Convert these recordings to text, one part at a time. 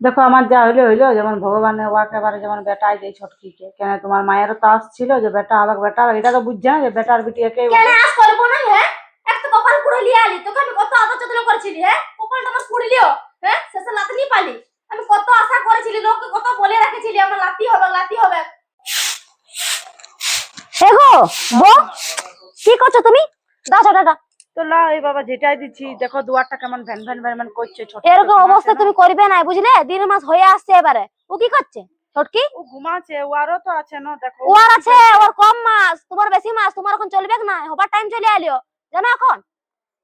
দেখো আমার যা হইলো হইলো, যেমন ভগবানের একেবারে যেমন বেটাই দেয় ছটকিকে, কেন তোমার মায়েরও তো আস ছিল যে বেটা আলাক বেটা আলাক, এটা তো বুঝছে না যে বেটার বিটি একেই কেন বটে। আজ করবো না? হ্যাঁ, একটা কপাল পুড়ে লিয়ে আলি, তোকে আমি কত আদর যত্ন করেছিলি। হ্যাঁ, কপালটা আমার পুড়িলিও। হ্যাঁ, শেষে লাত নিয়ে পালি। আমি কত আশা করেছিলি, লোককে কত বলে রেখেছিলি আমার লাতি হবে লাতি হবে। এগো বো, কি করছো তুমি? দাও দাও। তো লা এই বাবা যেটাই দিচ্ছি, দেখো দুয়ারটা কেমন ভ্যান ভ্যান ভ্যান ভ্যান করছে। এরকম অবস্থা তুমি করবে না, বুঝলে? দিন মাস হয়ে আসছে এবারে। ও কি করছে ছটকি? ও ঘুমাচ্ছে, ও আরো তো আছে না, দেখো ও আর আছে, ওর কম মাস, তোমার বেশি মাস। তোমার এখন চলবে না, হবার টাইম চলে আলিও, জানো? এখন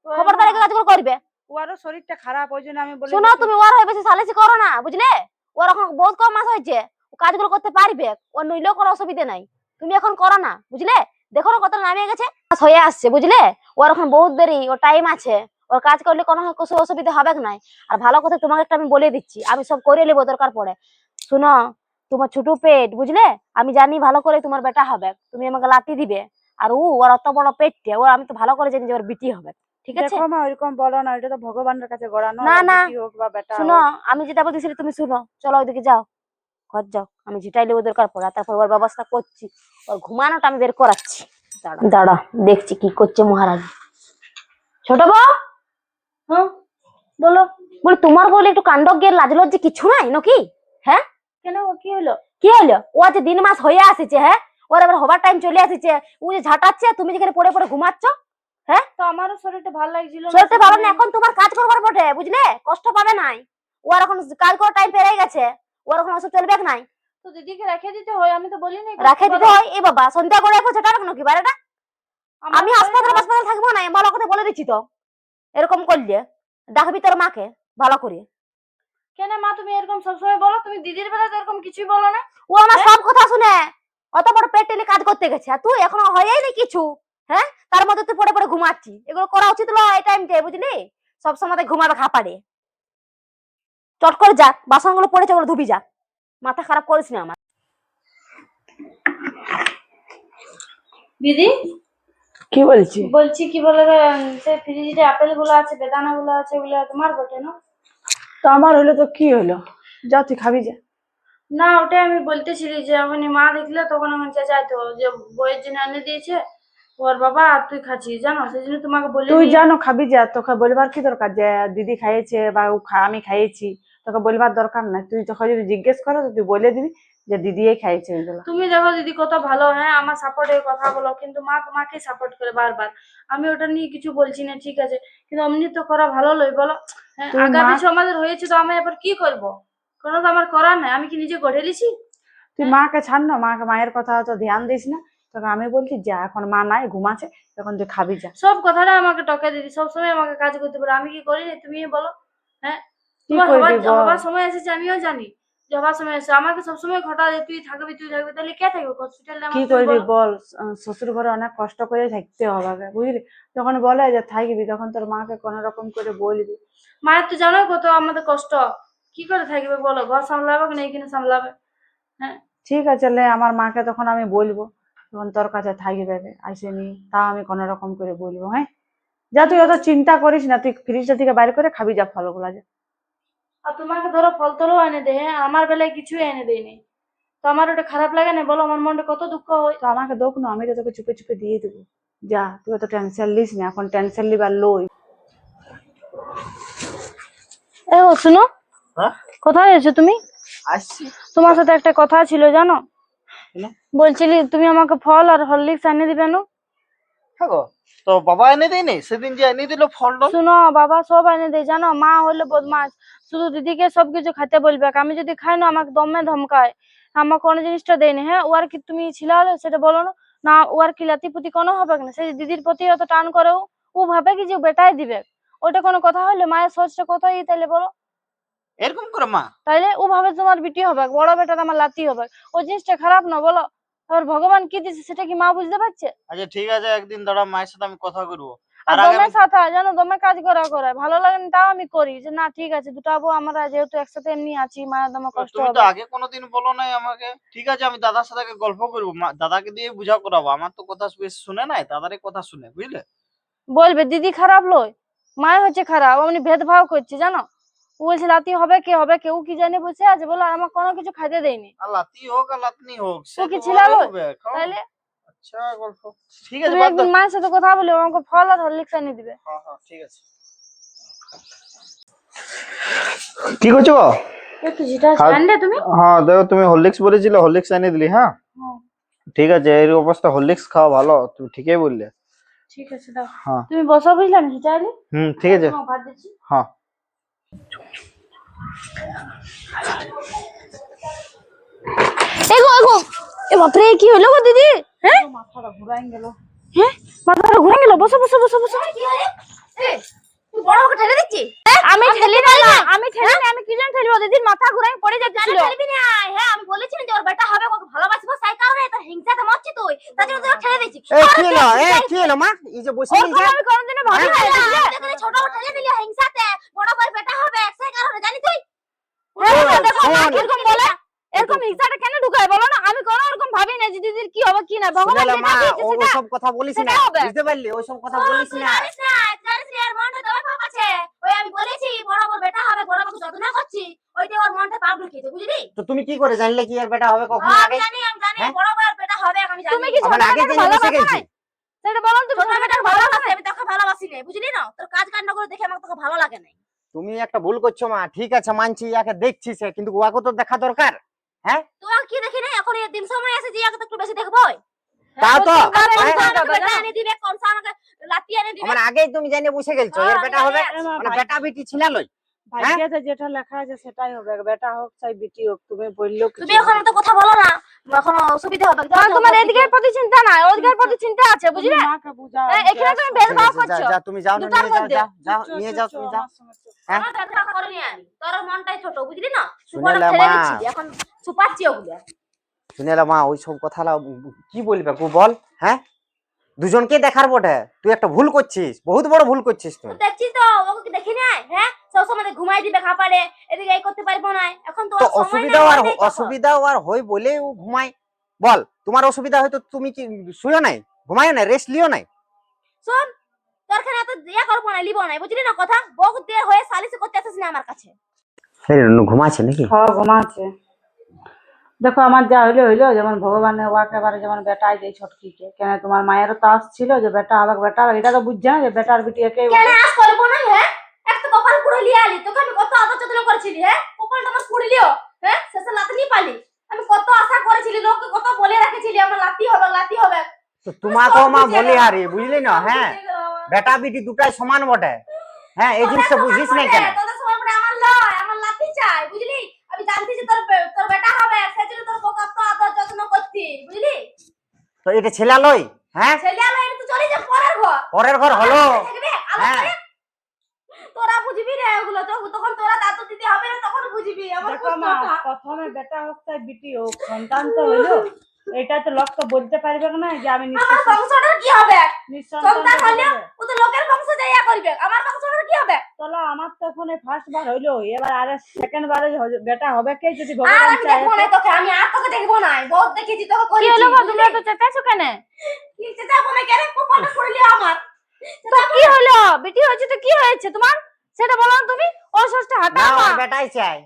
খবরদার এই কাজগুলো করবে। ও আরো শরীরটা খারাপ, ওই জন্য আমি বলি শোনো, তুমি ওর হয়ে বেশি সালিসি করো না, বুঝলে? ওর এখন বহুত কম মাস হয়েছে, ও কাজগুলো করতে পারবে, ও নইলেও কোনো অসুবিধা নাই। তুমি এখন করো না, বুঝলে? দেখো না কত নামিয়ে গেছে, মাস হয়ে আসছে, বুঝলে? ওর এখন বহুত দেরি, ওর টাইম আছে। ওর কাজ করলে কোনো অসুবিধা হবে না। আর ভালো কথা তোমাকে একটা আমি বলে দিচ্ছি, আমি সব করে নেবো দরকার পড়ে। শুনো, তোমার ছোট পেট, বুঝলে? আমি জানি ভালো করে তোমার বেটা হবে, তুমি আমাকে লাতি দিবে। আর ওর অত বড় পেটে, ওর আমি তো ভালো করে জানি যে ওর বিটি হবে, ঠিক আছে? দেখো মা ওইরকম বলো না, এটা তো ভগবানের কাছে গড়ানো, না না, বেটি হোক বা বেটা শুনো, হোক। আমি যেটা বলতেছি তুমি শুনো। চলো ওইদিকে যাও, ঘর যাও, আমি যেটাই নেবো দরকার পড়ে তারপর ওর ব্যবস্থা করছি। ওর ঘুমানোটা আমি বের করাচ্ছি। দাঁড়া দাঁড়া, দেখছি কি করছে মহারাজ। ছোট বউ, হ্যাঁ বলো। বলে তোমার বলে একটু কাণ্ড জ্ঞান লাজ লজ্জা কিছু নাই নাকি? হ্যাঁ, কেন কি হলো? কি হলো? ও আজ দিন মাস হয়ে আসছে, হ্যাঁ, ওর এবার হবার টাইম চলে আসছে। ও যে ঝাঁটাচ্ছে, তুমি যেখানে পড়ে পড়ে ঘুমাচ্ছ। হ্যাঁ, তো আমারও শরীরটা ভালো লাগছিল না, শরীরটা ভালো না, এখন তোমার কাজ করবার বটে, বুঝলে? কষ্ট পাবে নাই। ওর এখন কাজ করার টাইম পেরিয়ে গেছে, ওর এখন ওসব চলবে নাই। তো দিদিকে রেখে দিতে হয়, আমি তো বলিনি রাখে দিতে হয়? এ বাবা, সন্ধ্যা করে এখন সেটা রাখনো কি বারেটা? আমি হাসপাতাল হাসপাতাল থাকবো না, ভালো করে বলে দিচ্ছি তো। এরকম করলে ডাকবি তোর মাকে ভালো করে। কেন মা তুমি এরকম সবসময় বলো? তুমি দিদির বেলা তো এরকম কিছুই বলো না। ও আমার সব কথা শুনে অত বড় পেট টেনে কাজ করতে গেছে, আর তুই এখনো হয়ই নি কিছু। হ্যাঁ, তার মধ্যে তুই পড়ে পড়ে ঘুমাচ্ছি। এগুলো করা উচিত নয় এই টাইমতে, বুঝলি? সবসময় ঘুমাবে খাপাড়ে। চট করে যা, বাসনগুলো পড়েছে ওগুলো ধুবি যা, মাথা খারাপ করিস না আমার। দিদি কি বলছি? বলছি কি বলে রে, সে ফ্রিজে আপেল গুলো আছে, বেদানা গুলো আছে, ওগুলো তোমার বটে না? তো আমার হলো তো কি হলো, যা তুই খাবি যা। না ওটাই আমি বলতেছিলি যে এখন মা দেখলে তখন আমার চাইতো যে বইয়ের জন্য এনে দিয়েছে ওর বাবা, আর তুই খাচ্ছিস জানো, সেই জন্য তোমাকে বলে তুই দিই। জানো খাবি যা, তোকে বলবার কি দরকার যে দিদি খাইয়েছে বা আমি খাইয়েছি? তোকে বলবার দরকার নাই, তুই তোকে যদি জিজ্ঞেস করো তো তুই বলে দিবি যে দিদি খাইয়েছে ওইগুলো। তুমি দেখো দিদি কত ভালো, হ্যাঁ আমার সাপোর্টের কথা বলো, কিন্তু মা তোমাকে সাপোর্ট করে বারবার। আমি ওটা নিয়ে কিছু বলছি না, ঠিক আছে, কিন্তু অমনি তো করা ভালো লই বলো? হ্যাঁ, তুই আগা মা পিছু আমাদের হয়েছে, তো আমি এবার কি করব? কোনো তো আমার করার নাই, আমি কি নিজে গড়ে লিছি? তুই মাকে ছাড় না, মায়ের কথা তো ধ্যান দিস না। তোকে আমি বলছি যা, এখন মা নাই ঘুমাচ্ছে, তখন তুই খাবি যা। সব কথাটা আমাকে টকে দিদি, সবসময় আমাকে কাজ করতে পারে, আমি কি করি না তুমি বলো? হ্যাঁ, কি তোমার হবার করবি বল? হবার সময় এসেছে, আমিও জানি যে হবার সময় এসে আমাকে সবসময় ঘটা দিয়ে তুই থাকবি, তাহলে কে থাকবে হসপিটালে কি আমার, তুমি করবি বলো? বল? শ্বশুর ঘরে অনেক কষ্ট করে থাকতে হবে, বুঝলি? যখন বলে যে থাকবি, তখন তোর মাকে কোনো রকম করে বলবি। মায়ের তো জানোই কত আমাদের কষ্ট, কি করে থাকবে বলো? ঘর সামলাবে না এখানে সামলাবে? হ্যাঁ, ঠিক আছে লে, আমার মাকে তখন আমি বলবো, তখন তোর কাছে থাকবে আসেনি, তা আমি কোনো রকম করে বলবো। হ্যাঁ, যা তুই ঠিক অত আছে। চিন্তা করিস না, তুই ফ্রিজটা থেকে বাইরে করে খাবি যা ফলগুলা যা। আর তোমাকে ধরো ফল টলও এনে দেয়, হ্যাঁ, আমার বেলায় কিছুই এনে দেয়নি, তো আমার ওটা খারাপ লাগে না বলো? আমার মনটা কত দুঃখ হয়। তো আমাকে দোক না, আমি তো তোকে চুপে চুপে দিয়ে দেবো। যা, তুই অত টেনশন লিস না, এখন টেনশন লিবার লই। এ ও শুনো, হ্যাঁ, কোথায় আছো তুমি? আসছি। তোমার সাথে একটা কথা ছিল জানো, কেন? বলছিলি তুমি আমাকে ফল আর হরলিক্স এনে দিবে না? হ্যাঁ গো, তো বাবা এনে দেয়নি সেদিন যে এনে দিল ফল টল? শুনো, বাবা সব এনে দেয় জানো, মা হলো বদমাস, শুধু দিদিকে সবকিছু খেতে বলবে, আমি যদি খাই না আমাকে দমে ধমকায়, আমাকে কোনো জিনিসটা দেয়নি। হ্যাঁ, ও আর কি তুমি ছিল সেটা বলো না? না, ও আর কি লাতিপুতি কোনো হবে না, সেই দিদির প্রতি অত টান করে, ও ভাবে কি যে ও বেটাই দিবে, ওটা কোনো কথা হইলো? মায়ের সোচটা কোথায় তাইলে বলো? এরকম করে মা? তাইলে ও ভাবে তোমার বিটি হবে, বড় বেটা আমার লাতি হবে, ওই জিনিসটা খারাপ না বলো? আর ভগবান কি দিচ্ছে সেটা কি মা বুঝতে পারছে? আচ্ছা ঠিক আছে, একদিন দাঁড়া, মায়ের সাথে আমি কথা করবো। আর আর আগে দমে সাথা জানো, দমে কাজ করা করে ভালো লাগে না, তাও আমি করি যে না ঠিক আছে, দুটো বউ আমরা যেহেতু একসাথে এমনি আছি, মায়ের দমে কষ্ট তুমি তো হবে। আগে কোনোদিন বলো নাই আমাকে। ঠিক আছে, আমি দাদার সাথে আগে গল্প করবো, দাদাকে দিয়ে বুঝা করাবো, আমার তো কথা বেশি শুনে নাই, দাদারই কথা শুনে, বুঝলে? বলবে দিদি খারাপ লয়, মায় হচ্ছে খারাপ, অমনি ভেদভাব করছে জানো। ও বলছে লাতি হবে কে হবে কেউ কি জানে বসে আছে বলো, আর আমার কোনো কিছু খাইতে দেয়নি। আর লাতি হোক আর লাতনি হোক সে ও কি তো ছিল বড় আলো? হবে, খাও। তাহলে আচ্ছা গল্প, ঠিক আছে তুমি বাদ দাও। একদিন মায়ের সাথে কথা বলে আমাকে ফল আর হরলিক্স এনে দিবে। হ্যাঁ হ্যাঁ ঠিক আছে। কি করছো? কিছুটা হ্যাঁ। জানলে তুমি? হ্যাঁ দেখো, তুমি হরলিক্স বলেছিলে, হরলিক্স এনে দিলি। হ্যাঁ হ্যাঁ, ঠিক আছে, এই অবস্থা হরলিক্স খাওয়া ভালো, তুমি ঠিকই বললে। ঠিক আছে দাও। হ্যাঁ তুমি বসো বুঝলে, আমি চাইলে ঠিক আছে। ভাত দিচ্ছি। হ্যাঁ এগো এগো, এ বাপরে কি হলো গো দিদি? হ্যাঁ মাথাটা ঘুরাই গেল। হ্যাঁ, মাথাটা ঘুরে গেল। বসো বসো বসো বসো। তুই বড় ওকে ঠেলে দিচ্ছি। আমি ঠেলি না, আমি ঠেলি না, আমি কি জানি ঠেলবো? দিদির মাথা ঘুরে পড়ে যাচ্ছিল। ঠেলবি না। হ্যাঁ আমি বলেছিলাম যে ওর বেটা হবে, ওকে ভালোবাসবো, সেই কারণে তোর হিংসাতে মরছি তুই, তার জন্য তোকে ঠেলে দিচ্ছি। কি হলো মা? এই যে বসে ওরকম আমি কোনোদিনও ভাবি না, বুঝলে? ছোট ঠেলে দিলি হিংসাতে, বড় করে বেটা হবে সেই কারণে, জানি তুই? হ্যাঁ, দেখো মা শোন। কিরকম বলে। এরকম হিংসাটা কেন ঢুকায় বলো না? আমি কোনো এরকম ভাবি না যে দিদির কি হবে কি না। ভগবান শুনেলে যেটা মা, দিয়েছে সেটা। ওসব কথা বলিস না, সেটাই হবে। বুঝতে পারলি? ওইসব কথা বলিস তুই না। জানিস না, জানিস না, এর মনটা তোর পাপ আছে। ওই আমি বলেছি বড় করে বেটা হবে, বড় বাবু যত্ন করছি, ওইটা ওর মনটা পাপ ঢুকিয়েছে, বুঝলি? তো তুমি কি করে জানলে কি এর বেটা হবে কখন আমি আগে? জানি, আমি জানি হ্যাঁ? বড় বড় বেটা হবে, আমি জানি। তুমি কি আবার আগে ছোটবেলায় জেনে বসে ভালোবাসো গেছি। নাই? সেটা বলো, তুমি ছোট বেটার ছোটবেলায় ভালোবাসি, আমি তোকে ভালোবাসি না, বুঝলি না? তোর কাজ কাণ্ড করে দেখে আমার তোকে ভালো লাগে না। তুমি একটা ভুল করছো মা। ঠিক আছে মানছি, ইয়াকে দেখছি সে, কিন্তু ওয়াকে তো দেখা দরকার। হ্যাঁ তুই আর কি দেখি না, এখন এই দিন সময় এসে যে আগে তো একটু বেশি দেখবো। তাও তো। আর হ্যাঁ? আমাকে বেটা এনে দিবে, কমসা আমাকে লাতি এনে দিবে। আমার আগেই তুমি জানিয়ে বসে গেছো এর হ্যাঁ, বেটা আমি হবে। জানি। মানে বেটা বেটি ছিল লই। ভাগ্যে যেটা লেখা আছে সেটাই হবে, বেটা হোক চাই বেটি হোক। তুমি বললেও তুমি এখন তো কথা বলো না, এখন অসুবিধা হবে। আর তোমার এদিকের প্রতি চিন্তা নাই, ওদিকের প্রতি চিন্তা আছে, বুঝলে? মাকে বুঝাও। এখানে তুমি ভেদভাব ঠিক আছে, করছো। যা তুমি যাও না, দুটার নিয়ে যাও, মধ্যে। যাও যাও নিয়ে যাও, তুমি যাও। হ্যাঁ? আমার ব্যথা করিনি আমি, তোর মনটাই ছোট, বুঝলি না? শুনেলে সুপার ফেলে মা। দিচ্ছি, এখন সুপাচ্ছি ওগুলো। শুনেলা মা, ওইসব কথা কি বলবে কো বল? হ্যাঁ, দুজনকে দেখার বটে। তুই একটা ভুল করছিস, বহুত বড় ভুল করছিস তুই। দেখছিস তো, ওকে কি দেখি নাই? হ্যাঁ, সবসময় ঘুমাই দিবে খাপারে, এদিকে এই করতে পারবো না। এখন তো তো ওর সময় অসুবিধাও নাই, আর ওর নেই তখন। অসুবিধাও আর হয় বলে ও ঘুমায়। বল, তোমার অসুবিধা হয়তো তুমি কি শুয়েও নাই, ঘুমায়ও নাই, রেস্ট লিও নাই? শোন, তোর খানে এত ইয়া করবো না, লিবো না, বুঝলি না কথা? বহুত দেরি হয়ে সালিশ করতে আসিস না আমার কাছে। ঘুমাচ্ছে নাকি? হ্যাঁ ঘুমাচ্ছে। দেখো আমার যা হইলো হইলো, যেমন ভগবানের একেবারে যেমন বেটাই দেয় ছটকিকে। কেন তোমার মায়েরও তো আস ছিল যে বেটা হবে বেটা হবে, এটা তো বুঝছে না যে বেটার বেটি একেই কেন আজ করবো না? হ্যাঁ, একটা কপাল পুড়ে লিয়ে আলি, তোকে আমি কত আদর যত্ন করেছিলি। হ্যাঁ, কপালটা আমার পুড়ে লিও। হ্যাঁ, শেষে লাতি নিয়ে পালি। আমি কত আশা করেছিলি, লোককে কত বলে রাখেছিলি আমার লাতি হবে লাতি হবে। তো তোমাকেও মা বলি হারি, বুঝলি না? হ্যাঁ, বেটা বেটি দুটাই সমান বটে। হ্যাঁ, এই জিনিসটা বুঝিস না কেন? তোদের সময় পরে আমার লয়, আমার লাতি চাই, বুঝলি? আমি জানতি যে তোর বেটা হবে, সেজন্য তোর কত আদর যত্ন করতি, বুঝলি? তো এটা ছেলে লই। হ্যাঁ, ছেলে আলো এটা তো চলে যা পরের ঘর। পরের ঘর হলো। থাকবে, আলো হ্যাঁ, করে। তোরা বুঝবি না এগুলো, তখন তোরা দাঁত দিতে হবে না, তখন বুঝবি আমার দেখো মা, কষ্টটা। প্রথমে বেটা হোক চাই বেটি হোক, সন্তান তো হইলো। এটা তো লোক তো বলতে পারবে না যে আমি আমার বংশটা কি হবে? নিঃসন্তান সন্তান হলে হবে। ও তো লোকের বংশ যাইয়া করবে, আমার বংশটা কি হবে? চলো, আমার তো এখন ফার্স্ট বার হইলো, এবার আর সেকেন্ড বারে বেটা হবে কে যদি আর ভগবান আমি চায়। দেখবো না তোকে, আমি আর তোকে দেখবো না। বহুত দেখেছি তোকে কি করেছি। হলো গো, তুমি এত চেঁচাইছো কেন? কিনতে যাবো না কেন? কপালটা পড়লি আমার। তো কি হলো? বেটি হয়েছে তো কি হয়েছে তোমার? সেটা বলো না তুমি। ও ষষ্ঠটা না হাঁটাও ওর না। বেটাই চাই।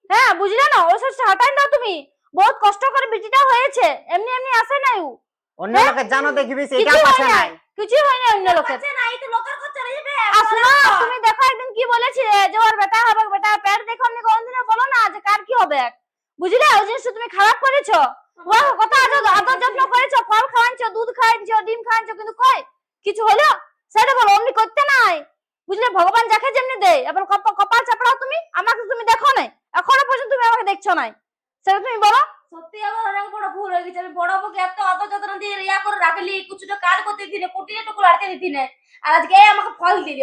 হ্যাঁ, বুঝলে না? ও ষষ্ঠটা হাঁটাই না তুমি। বহুত কষ্ট করে বেটিটা হয়েছে, এমনি এমনি আসে নাই ও। অন্য লোকের জানো দেখবি সেটা কিছু পাশে হয় নাই। নাই, কিছু হয় না অন্য লোকের। হচ্ছে না, এই তো লোকের খরচা রয়ে যাবে। আসমা, তুমি দেখো একদিন কি বলেছিলে যে ওর বেটা হবে, বেটা পেট দেখো, এমনি কোনদিনও বলো না যে কার কি হবে। বুঝলে? ওই জিনিসটা তুমি খারাপ করেছো। ও কত আদর যত্ন করেছো, ফল খাওয়াইছো, দুধ খাওয়াইছো, ডিম খাওয়াইছো, কিন্তু কই কিছু হলো? সেটা বলো, অমনি করতে নাই। বুঝলে? ভগবান যাকে যেমনি দেয়, এবার কপাল চাপড়াও তুমি। আমাকে তুমি দেখো নাই, এখনো পর্যন্ত তুমি আমাকে দেখছো নাই, সেটা তুমি বলো। সত্যি আমার অনেক বড় ভুল হয়ে গেছে। আমি বড় বউকে এত আদর যত্ন দিয়ে ইয়া করে রাখলি, কিছুটা কাজ করতে দিনে, কুটিয়ে টুকু লাড়তে দিনে, আর আজকে আমাকে ফল দিল।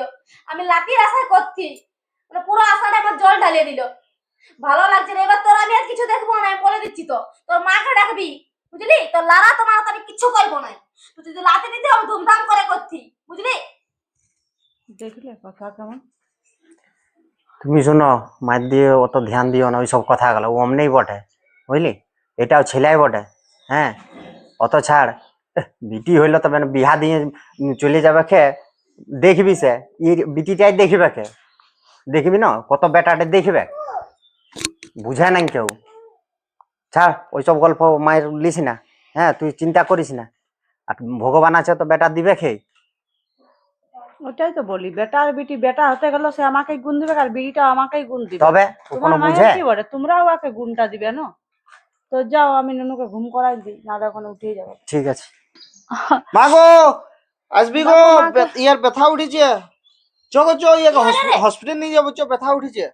আমি লাতির আশায় করছি, মানে পুরো আশাটা আমার জল ঢালিয়ে দিল। ভালো লাগছে না। এবার তোর আমি আর কিছু দেখবো না, আমি বলে দিচ্ছি। তো তোর মাকে ডাকবি, বুঝলি? তোর লারা তোমার তো আমি কিছু করবো না। তুই যদি লাতি দিতে আমি ধুমধাম করে করছি, বুঝলি? দেখলে কথা কেমন। তুমি শোনো, মার দিয়ে অত ধ্যান দিও না ওইসব কথা গেল, ও অমনেই বটে, বুঝলি? এটাও ছেলাই বটে। হ্যাঁ, অত ছাড়। বিটি হইলো তবে বিহা দিয়ে চলে যাবে খে, দেখবি সে বিটিটাই দেখবে খে। দেখবি না কত বেটাটে দেখবে, বুঝে নাই কেউ। ছাড় ওইসব গল্প মায়ের লিস না, হ্যাঁ তুই চিন্তা করিস না। আর ভগবান আছে তো বেটা দিবে খেয়ে। ওটাই তো বলি, বেটা আর বিটি, বেটা হতে গেল সে আমাকেই গুণ দিবে, আর বিটিটা আমাকেই গুণ দিবে। তবে ও তোমার কোনো মায়ের বুঝে? কি বলে, তোমরাও ওকে গুণটা দিবে না। তো যাও, আমি নুনুকে ঘুম করাই দিই, নাহলে ওখানে উঠেই যাবে। ঠিক আছে। মা গো, আসবি গো, দেখো মাকে। ইয়ার ব্যথা উঠেছে। চো গো চো, ইয়াকে হসপিটাল নিয়ে যাবো, চো, ব্যথা উঠেছে।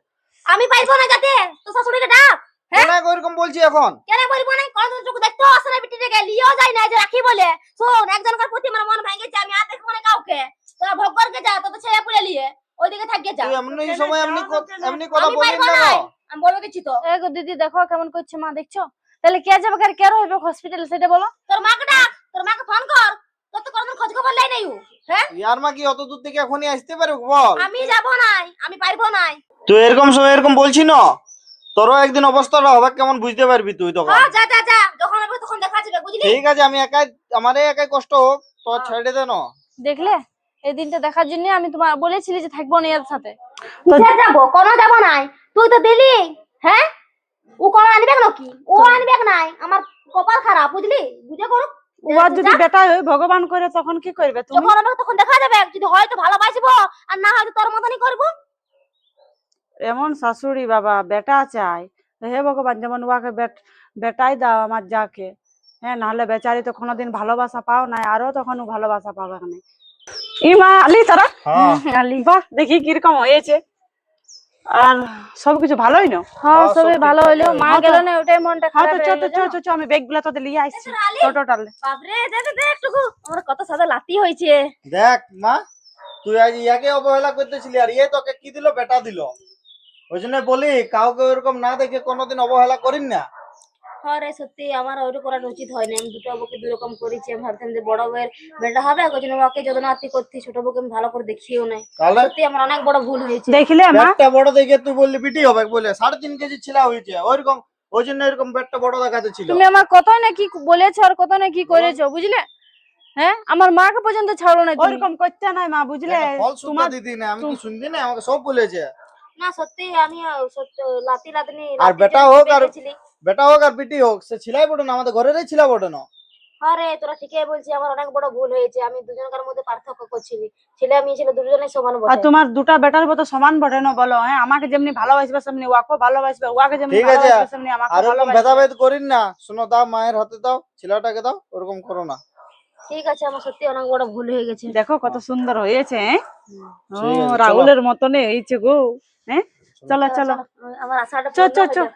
আমি পাইবো না যাতে, তো শাশুড়িকে ডাক। কেন ওইরকম বলছি এখন? কেন বলবো না? কোন চোখ দেখতে আসে না বিটিটাকে, লিয়েও যায় না যে রাখি বলে। শোন, একজনকার প্রতি আমার মন ভেঙেছে, আমি আর দেখবো না কাউকে। তোরা ভগবানকে যা, তো ছেড়ে পুলে লিয়ে ওইদিকে থাকিয়ে যা। তুই এমনি সময় এমনি কথা আমি বলিস পারবো না না, গো। আমি বলে দিচ্ছি তো। এই গো দিদি দেখো কেমন করছে মা, দেখছো? তাহলে কে যাবে আর কে রইবে হসপিটালে সেটা বলো। তোর মাকে ডাক, তোর মাকে ফোন কর। তোর তো কোনদিন খোঁজ খবর লাই নাই ও। হ্যাঁ, ইয়ার মা কি অত দূর থেকে এখনই আসতে পারে বল? আমি যাব নাই, আমি পারবো নাই। তুই এরকম সময় এরকম বলছি না, তোরও একদিন অবস্থাটা হবে কেমন বুঝতে পারবি তুই তখন। হ্যাঁ, যা যা যা, যখন হবে তখন দেখা যাবে, বুঝলি? ঠিক আছে, আমি একাই, আমারই একাই কষ্ট হোক, তো ছেড়ে দে না। দেখলে এই দিনটা দেখার জন্য আমি তোমার বলেছিলি যে থাকবো না এর সাথে। কিসের যাবো? কোনো যাবো নাই। তুই তো দিলি, হ্যাঁ? ও কোনো আনবে নাকি? ও আনবে নাই, আমার কপাল খারাপ, বুঝলি? বুঝে করো। ওর যদি বেটা হয় ভগবান করে, তখন কি করবে তুমি? যখন হবে তখন দেখা যাবে, যদি হয়তো ভালোবাসবো, আর না হয়তো তোর মতনই করবো। এমন শাশুড়ি বাবা বেটা চাই, হে ভগবান যেমন ওকে বেটাই দাও আমার যাকে। হ্যাঁ, নাহলে বেচারি তো কোনোদিন ভালোবাসা পাও নাই, আরো তখন ও ভালোবাসা পাবে না। ইমা আলি তারা হ্যাঁ আলি, বাহ দেখি কিরকম হয়েছে। আর সবকিছু ভালোই না? হ্যাঁ সব সবই ভালো ঠিকঠাক হইলো, মা হ্যাঁ তো- গেল না ওটাই মনটা হ্যাঁ খারাপ তো হয়ে চো গেল। চো চো, আমি ব্যাগ গুলা তোদের লিয়ে আসছি আলি, টোটালে। বাপরে, দে দে দে একটু, আমার কত সাদা লাতি হয়েছে। দেখ মা, তুই আজ ইয়াকে অবহেলা করতেছিলি, আর ইয়ে তোকে কি দিল? বেটা দিল। ওই জন্য বলি, কাউকে ওরকম না দেখে কোনোদিন অবহেলা করিস না। হ্যাঁ রে, সত্যি আমার ওইটা করা উচিত হয়নি। আমি দুটো বউকে দুই রকম করেছি। আমি ভাবতাম যে বড় বউয়ের বেটা হবে, ওই জন্য ওকে যত নাতি করতে, ছোট বউকে আমি ভালো করে দেখিও নাই। তাহলে সত্যি আমার অনেক বড় ভুল হয়েছে। দেখলে মা, পেটটা বড় দেখে তুই বললি বিটি হবে বলে, 3.5 কেজি ছিলা হয়েছে ওইরকম, ওই জন্য এরকম পেটটা বড় দেখাতে ছিল। তুমি আমার কত না কি বলেছো আর কত না কি করেছো, বুঝলে? হ্যাঁ, আমার মাকে পর্যন্ত ছাড়ো না তুমি। ওইরকম করতে নাই মা, বুঝলে? ফল সুদ্ধা তোমার দিদি না, আমি কি শুনছি না? আমাকে সব বলেছে। না সত্যি, আমি সত্যি লাতি লাতিনি আর বেটা হোক আর বেটা হোক আর বিটি হোক, সে ছিলাই বটে না, আমাদের ঘরেরই ছিলা বটে না। আরে তোরা ঠিকই বলছিস, আমার অনেক বড় ভুল হয়েছে। আমি দুজনকার মধ্যে পার্থক্য করছিলি। ছেলে আমি ছেলে দুজনেই সমান আর বটে। তোমার দুটা বেটার মতো সমান বটে না বলো? হ্যাঁ, আমাকে যেমনি ভালোবাসবে সেমনি ওয়াকেও ভালোবাসবে, ওয়াকে যেমনি ঠিক আছে, ভালোবাসবে সেমনি আমাকে আর ওরকম ভালোবাসবে। ভেদাভেদ করিন না। শোনো, দাও মায়ের হাতে দাও, ছেলেটাকে দাও, ওরকম করো না। ঠিক আছে, আমার সত্যি অনেক বড় ভুল হয়ে গেছে। দেখো কত সুন্দর হয়েছে, হ্যাঁ? ও ঠিক আছে, চলো। রাহুলের মতনই হয়েছে গো। হ্যাঁ, চলো চলো, আমার আশাটা চো পূর্ণ চো হয়ে চো। যাক।